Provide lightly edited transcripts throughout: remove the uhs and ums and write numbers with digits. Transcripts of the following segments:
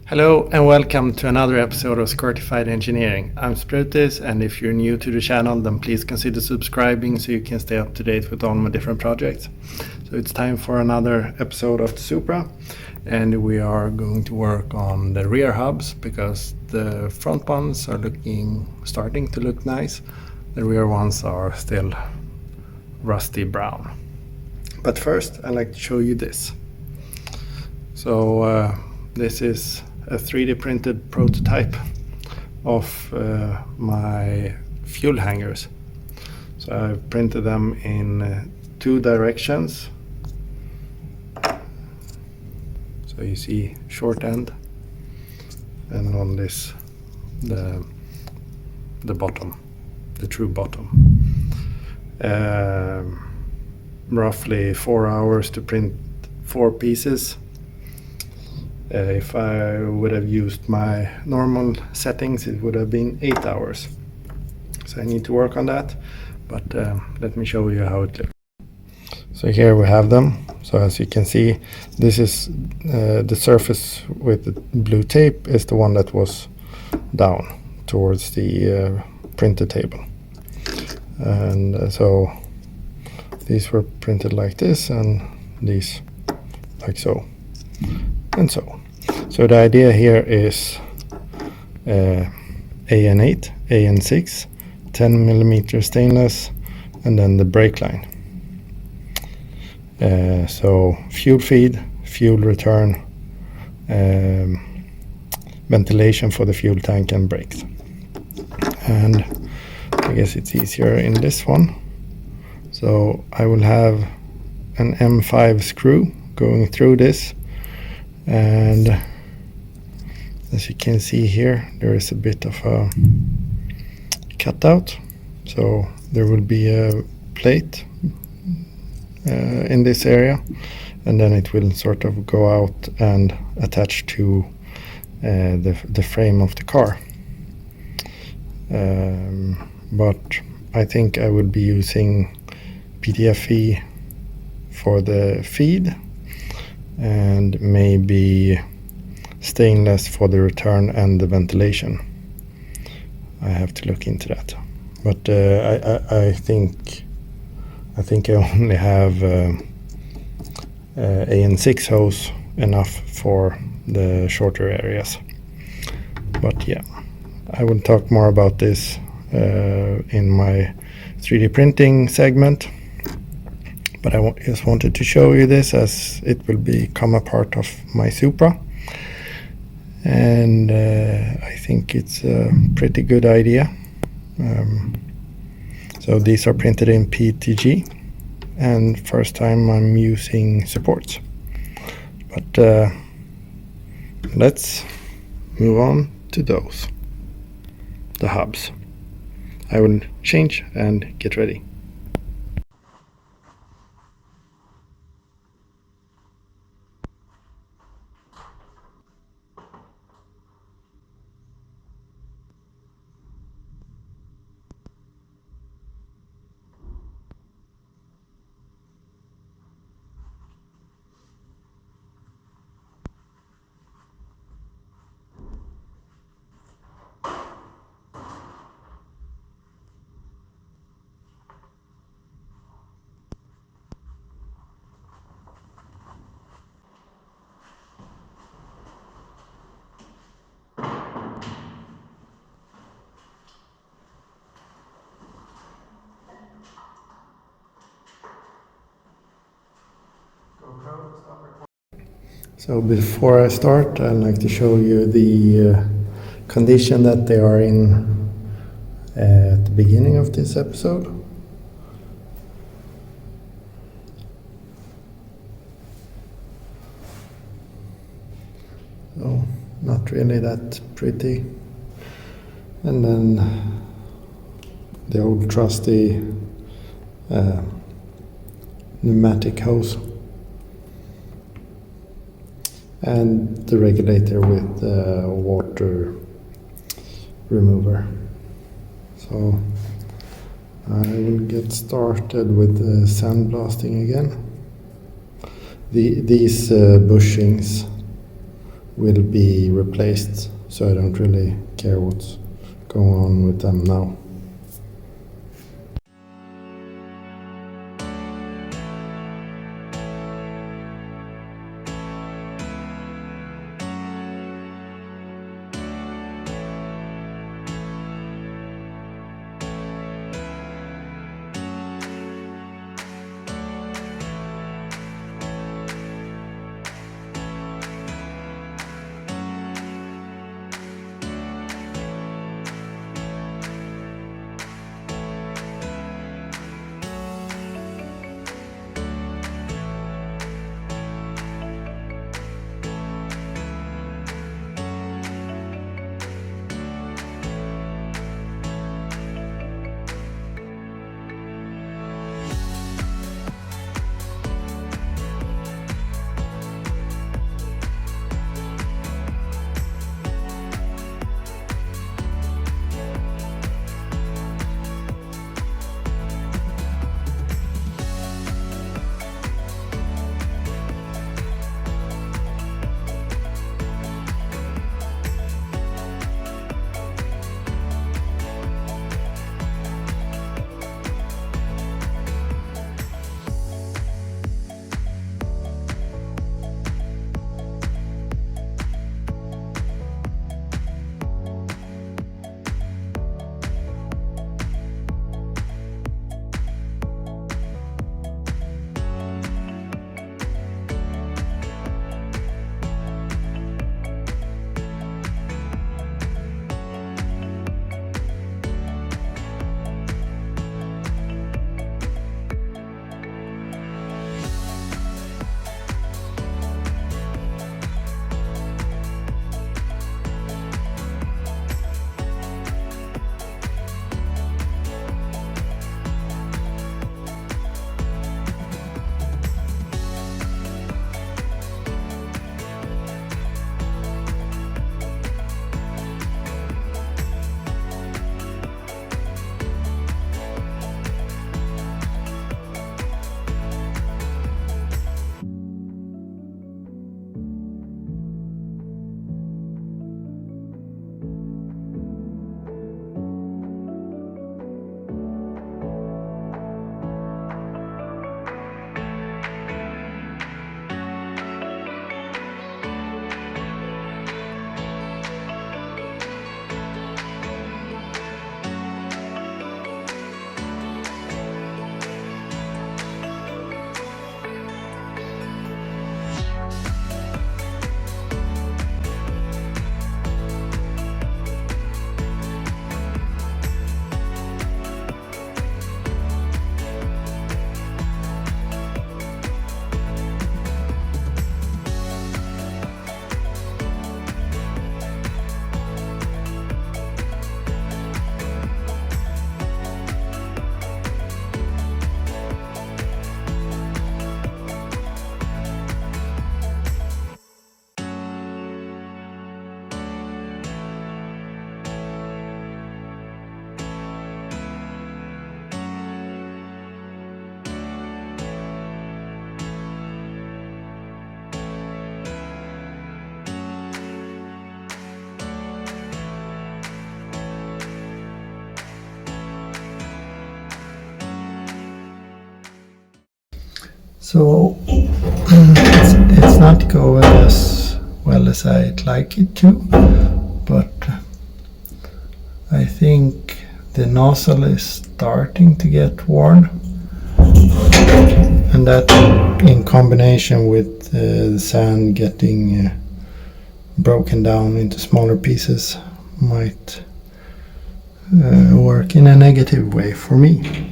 Hello and welcome to another episode of Squirtified Engineering. I'm Sprutis, and if you're new to the channel, then please consider subscribing so you can stay up to date with all my different projects. So it's time for another episode of the Supra, and we are going to work on the rear hubs because the front ones are starting to look nice. The rear ones are still rusty brown. But first, I'd like to show you this. So this is a 3D printed prototype of my fuel hangers. So I've printed them in two directions. So you see short end, and on this the bottom, the true bottom. Roughly 4 hours to print 4 pieces. If I would have used my normal settings, it would have been 8 hours. So I need to work on that, but let me show you how it looks. So here we have them. So as you can see, this is the surface with the blue tape is the one that was down towards the printer table. And so these were printed like this, and these like so, and so. So the idea here is AN8, AN6, 10mm stainless, and then the brake line. So fuel feed, fuel return, ventilation for the fuel tank, and brakes. And I guess it's easier in this one. So I will have an M5 screw going through this, and as you can see here, there is a bit of a cutout. So there will be a plate in this area, and then it will sort of go out and attach to the frame of the car. But I think I will be using PTFE for the feed, and maybe stainless for the return and the ventilation. I have to look into that, but I think I only have AN6 hose enough for the shorter areas. But yeah, I will talk more about this in my 3D printing segment. But I just wanted to show you this as it will become a part of my Supra. And I think it's a pretty good idea. So these are printed in PETG, and first time I'm using supports. But let's move on to those, the hubs. I will change and get ready. So before I start, I'd like to show you the condition that they are in at the beginning of this episode. So not really that pretty. And then the old trusty pneumatic hose, and the regulator with water remover. So I will get started with sandblasting again. These bushings will be replaced, so I don't really care what's going on with them now. So it's not going as well as I'd like it to, but I think the nozzle is starting to get worn, and that in combination with the sand getting broken down into smaller pieces might work in a negative way for me.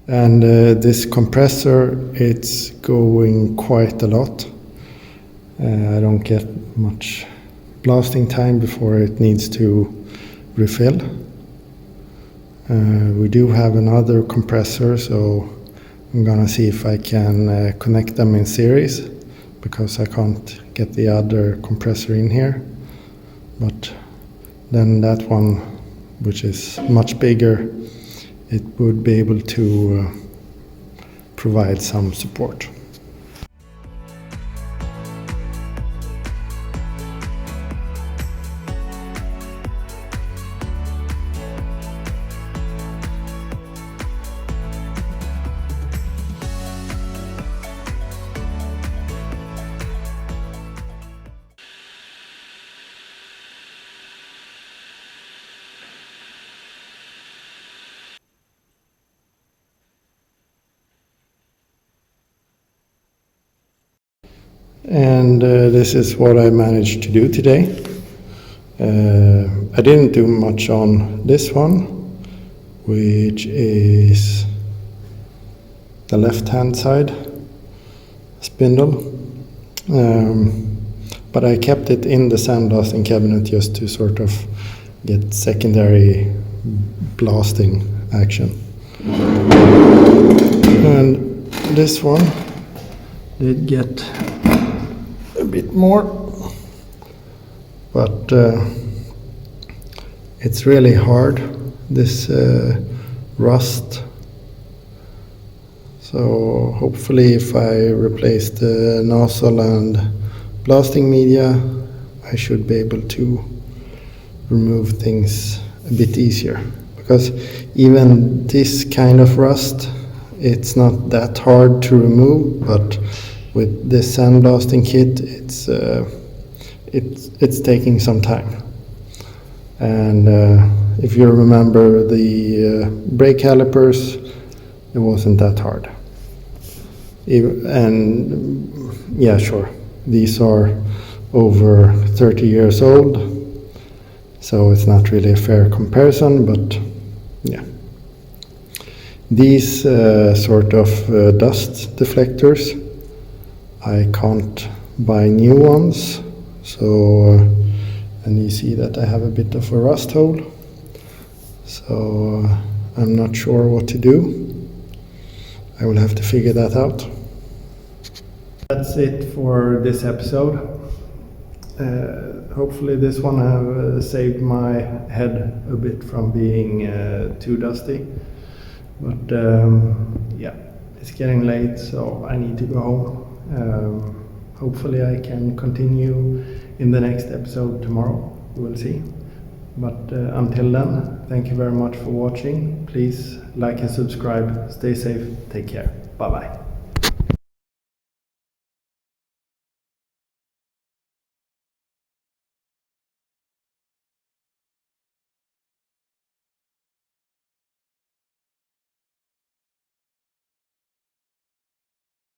And this compressor, it's going quite a lot. I don't get much blasting time before it needs to refill. We do have another compressor, so I'm gonna see if I can connect them in series, because I can't get the other compressor in here. But then that one, which is much bigger, it would be able to provide some support. And this is what I managed to do today. I didn't do much on this one, which is the left-hand side spindle. But I kept it in the sandblasting cabinet just to sort of get secondary blasting action. And this one did get a bit more, but it's really hard, this rust. So hopefully if I replace the nozzle and blasting media, I should be able to remove things a bit easier, because even this kind of rust, it's not that hard to remove, but with this sandblasting kit, it's taking some time. And if you remember the brake calipers, it wasn't that hard. And yeah, sure, these are over 30 years old, so it's not really a fair comparison, but yeah. These sort of dust deflectors, I can't buy new ones, so and you see that I have a bit of a rust hole, so I'm not sure what to do. I will have to figure that out. That's it for this episode. Hopefully this one have saved my head a bit from being too dusty, but yeah, it's getting late, so I need to go home. Hopefully I can continue in the next episode tomorrow, we'll see. But until then, thank you very much for watching. Please like and subscribe, stay safe, take care, bye bye.